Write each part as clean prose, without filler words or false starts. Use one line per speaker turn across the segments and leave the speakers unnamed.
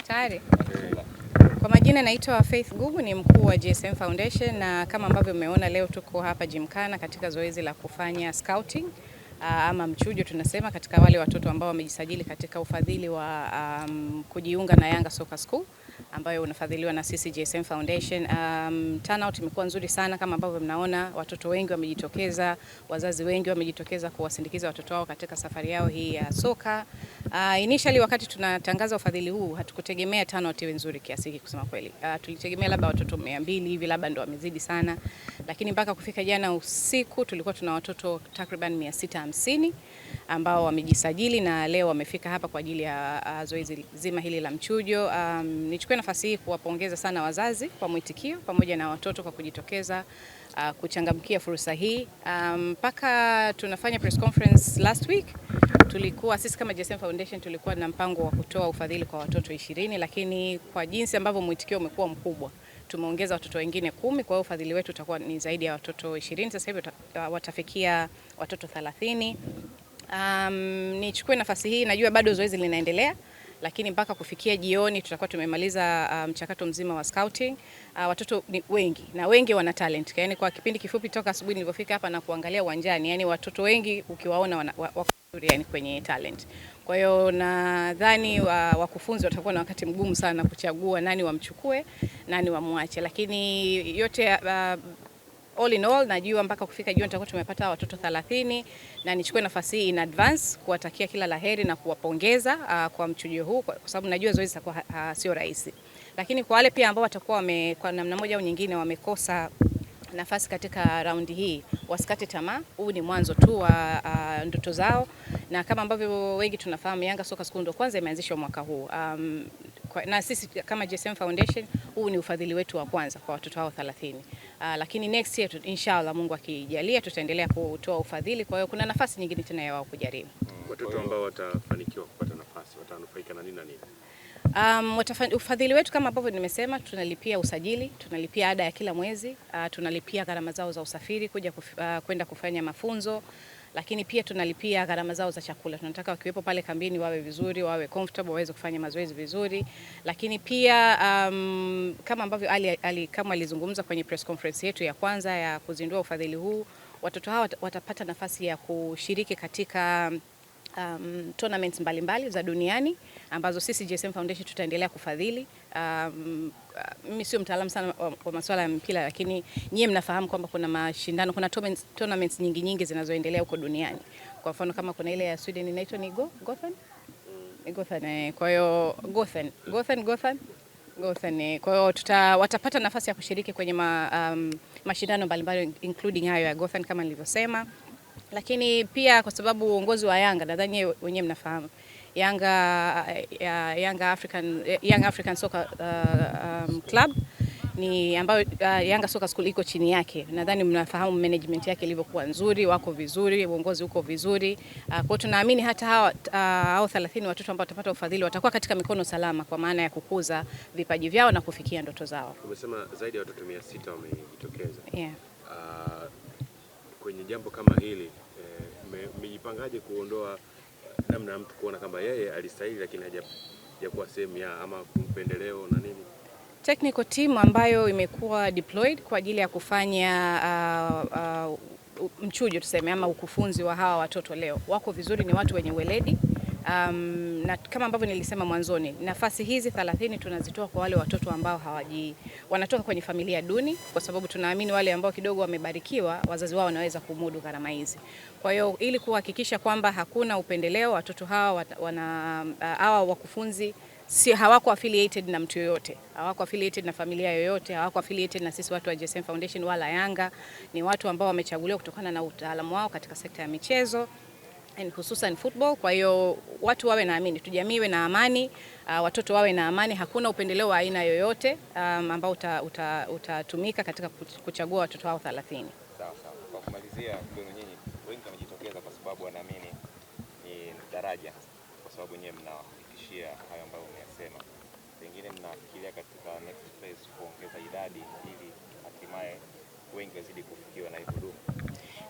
Tayari. Kwa majina naitwa Faith Gugu, ni mkuu wa GSM Foundation, na kama ambavyo umeona leo tuko hapa Gymkhana katika zoezi la kufanya scouting ama mchujo tunasema, katika wale watoto ambao wamejisajili katika ufadhili wa kujiunga na Yanga Soccer School ambayo unafadhiliwa na sisi GSM Foundation. Turnout imekuwa nzuri sana, kama ambavyo mnaona watoto wengi wamejitokeza, wazazi wengi wamejitokeza kuwasindikiza watoto wao katika safari yao hii ya soka. Initially wakati tunatangaza ufadhili huu hatukutegemea turnout iwe nzuri kiasi hiki kusema kweli. Tulitegemea labda watoto 200 hivi, labda ndo wamezidi sana, lakini mpaka kufika jana usiku tulikuwa tuna watoto takriban 650 ambao wamejisajili na leo wamefika hapa kwa ajili ya zoezi zima hili la mchujo. Nichukue nafasi hii kuwapongeza sana wazazi kwa mwitikio pamoja na watoto kwa kujitokeza kuchangamkia fursa hii. Mpaka tunafanya press conference last week, tulikuwa sisi kama GSM Foundation tulikuwa na mpango wa kutoa ufadhili kwa watoto 20, lakini kwa jinsi ambavyo mwitikio umekuwa mkubwa tumeongeza watoto wengine 10, kwa hiyo ufadhili wetu utakuwa ni zaidi ya watoto 20. Sasa hivi watafikia watoto 30. Nichukue nafasi hii, najua bado zoezi linaendelea, lakini mpaka kufikia jioni tutakuwa tumemaliza mchakato mzima wa scouting. Watoto ni wengi na wengi wana talent. Yaani kwa kipindi kifupi toka asubuhi nilipofika hapa na kuangalia uwanjani, yani watoto wengi ukiwaona wako yani kwenye talent. Kwa hiyo nadhani wakufunzi watakuwa na wakati mgumu sana kuchagua nani wamchukue, nani wamwache, lakini yote all in all najua mpaka kufika jioni tutakuwa tumepata watoto 30, na nichukue nafasi hii in advance kuwatakia kila laheri na kuwapongeza kwa mchujo huu, kwa sababu najua zoezi litakuwa sio rahisi. Lakini kwa wale pia ambao watakuwa kwa namna moja au nyingine wamekosa nafasi katika raundi hii, wasikate tamaa. Huu ni mwanzo tu wa ndoto zao, na kama ambavyo wengi tunafahamu Yanga Soccer School ndo kwanza imeanzishwa mwaka huu. Na sisi kama GSM Foundation huu ni ufadhili wetu wa kwanza kwa watoto hao 30. Lakini next year inshallah Mungu akijalia tutaendelea kutoa ufadhili, kwa hiyo kuna nafasi nyingine tena ya wao kujaribu.
Watoto ambao watafanikiwa kupata nafasi watanufaika na nini na nini?
Ufadhili wetu kama ambavyo nimesema, tunalipia usajili, tunalipia ada ya kila mwezi, tunalipia gharama zao za usafiri kuja kwenda kufanya mafunzo, lakini pia tunalipia gharama zao za chakula. Tunataka wakiwepo pale kambini wawe vizuri, wawe comfortable, waweze kufanya mazoezi vizuri. Lakini pia kama ambavyo kama alizungumza kwenye press conference yetu ya kwanza ya kuzindua ufadhili huu, watoto hawa watapata nafasi ya kushiriki katika tournaments mbalimbali za duniani ambazo sisi GSM Foundation tutaendelea kufadhili. Mimi sio mtaalamu sana wa masuala ya mpira, lakini nyie mnafahamu kwamba kuna mashindano, kuna tournaments nyingi zinazoendelea huko duniani. Kwa mfano kama kuna ile ya Sweden inaitwa ni Gotham. Kwa hiyo Gotham. Kwa hiyo watapata nafasi ya kushiriki kwenye mashindano mbalimbali including hayo ya Gotham kama nilivyosema. Lakini pia kwa sababu uongozi wa Yanga, nadhani wenyewe mnafahamu, Young African Soccer Club ni ambayo Yanga Soccer School iko chini yake. Nadhani mnafahamu management yake ilivyokuwa nzuri, wako vizuri, uongozi uko vizuri. Kwa hiyo tunaamini hata hao 30 watoto ambao watapata ufadhili watakuwa katika mikono salama, kwa maana ya kukuza vipaji vyao na kufikia ndoto zao.
Umesema zaidi ya watoto 600 wamejitokeza.
Yeah.
Kwenye jambo kama hili mmejipangaje kuondoa namna mtu kuona kama yeye alistahili lakini hajakuwa sehemu ya ama kumpendeleo na nini?
Technical team ambayo imekuwa deployed kwa ajili ya kufanya mchujo tuseme ama ukufunzi wa hawa watoto leo wako vizuri, ni watu wenye weledi. Na kama ambavyo nilisema mwanzoni, nafasi hizi 30 tunazitoa kwa wale watoto ambao wanatoka kwenye familia duni, kwa sababu tunaamini wale ambao kidogo wamebarikiwa wazazi wao wanaweza kumudu gharama hizi. Kwa hiyo ili kuhakikisha kwamba hakuna upendeleo, watoto hawa wakufunzi hawako affiliated na mtu yoyote, hawako affiliated na familia yoyote, hawako affiliated na sisi watu wa GSM Foundation wala Yanga. Ni watu ambao wamechaguliwa kutokana na utaalamu wao katika sekta ya michezo, hususan football. Kwa hiyo watu wawe na amani, tujamii iwe na amani, watoto wawe na amani, hakuna upendeleo wa aina yoyote ambao utatumika katika kuchagua watoto hao 30.
Sawa. Kwa kumalizia, nyinyi wengi wamejitokeza kwa sababu wanaamini ni daraja, kwa sababu nyinyi mnahakikishia hayo ambayo umeyasema. Pengine mnafikiria katika next phase kuongeza idadi ili hatimaye wengi wazidi kufikiwa na huduma?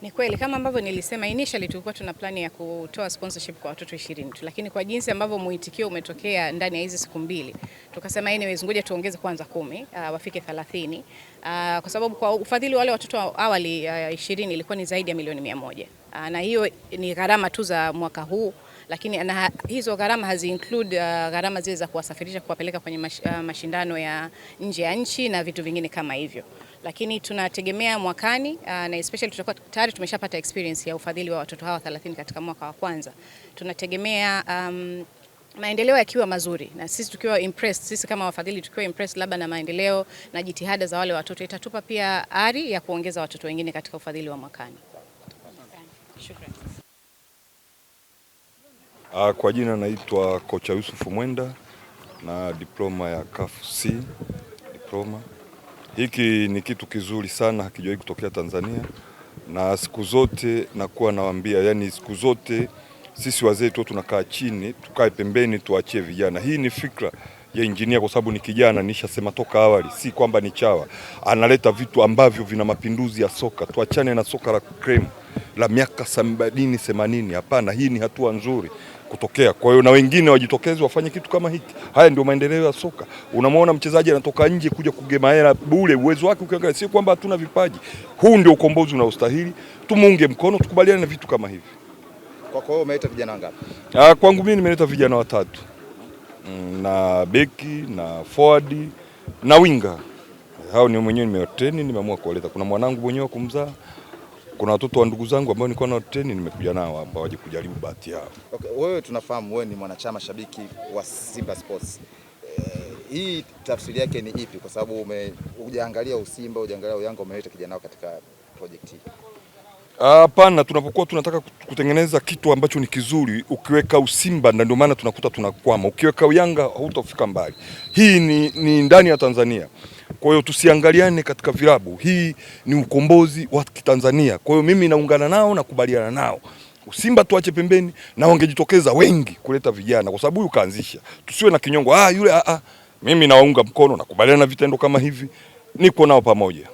Ni kweli kama ambavyo nilisema initially tulikuwa tuna plani ya kutoa sponsorship kwa watoto 20 tu, lakini kwa jinsi ambavyo muitikio umetokea ndani ya hizi siku mbili, tukasema anyways ngoja tuongeze kwanza 10, wafike 30, kwa sababu kwa ufadhili wale watoto awali 20 ilikuwa ni zaidi ya milioni 100, na hiyo ni gharama tu za mwaka huu, lakini hizo gharama hazi include gharama zile za kuwasafirisha kuwapeleka kwenye mashindano ya nje ya nchi na vitu vingine kama hivyo. Lakini tunategemea mwakani na especially tutakuwa tayari tumeshapata experience ya ufadhili wa watoto hawa 30 katika mwaka wa kwanza. Tunategemea maendeleo yakiwa mazuri na sisi tukiwa impressed, sisi kama wafadhili tukiwa impressed labda na maendeleo na jitihada za wale watoto, itatupa pia ari ya kuongeza watoto wengine katika ufadhili wa mwakani. Shukrani.
Kwa jina naitwa Kocha Yusuf Mwenda na diploma ya CAF-C diploma. Hiki ni kitu kizuri sana, hakijawahi kutokea Tanzania, na siku zote nakuwa nawaambia, yani siku zote sisi wazee tu tunakaa chini, tukae pembeni, tuachie vijana. Hii ni fikra ya injinia kwa sababu ni kijana, nishasema toka awali, si kwamba ni chawa. Analeta vitu ambavyo vina mapinduzi ya soka. Tuachane na soka la cream la miaka 70 80, hapana. Hii ni hatua nzuri kutokea. Kwa hiyo na wengine wajitokeze wafanye kitu kama hiki. Haya ndio maendeleo ya soka. Unamwona mchezaji anatoka nje kuja kugema hela bure, uwezo wake ukiangalia, si kwamba hatuna vipaji. Huu ndio ukombozi unaostahili. Tumuunge mkono, tukubaliane na vitu kama hivi.
Kwa hiyo umeleta vijana wangapi?
Kwangu mimi nimeleta vijana 3. Na beki na forward na winga. Hao ni mwenyewe nimewatrain, nimeamua kuwaleta. Kuna mwanangu mwenyewe kumzaa. Kuna watoto wa ndugu zangu ambao nilikuwa na train, nimekuja nao hapa waje kujaribu bahati yao.
Okay, wewe tunafahamu wewe ni mwanachama shabiki wa Simba Sports. Hii tafsiri yake ni ipi? Kwa sababu hujaangalia Usimba, hujaangalia Yanga, umeleta kijana wao katika project hii.
Hapana, tunapokuwa tunataka kutengeneza kitu ambacho ni kizuri, ukiweka Usimba ndio maana tunakuta tunakwama. Ukiweka Yanga hutafika mbali. Hii ni ndani ya Tanzania. Kwa hiyo tusiangaliane katika vilabu. Hii ni ukombozi wa Tanzania. Kwa hiyo mimi naungana nao na kubaliana nao. Usimba tuache pembeni na wangejitokeza wengi kuleta vijana kwa sababu huyu kaanzisha. Tusiwe na kinyongo. Yule mimi nawaunga mkono na kubaliana na vitendo kama hivi. Niko nao pamoja.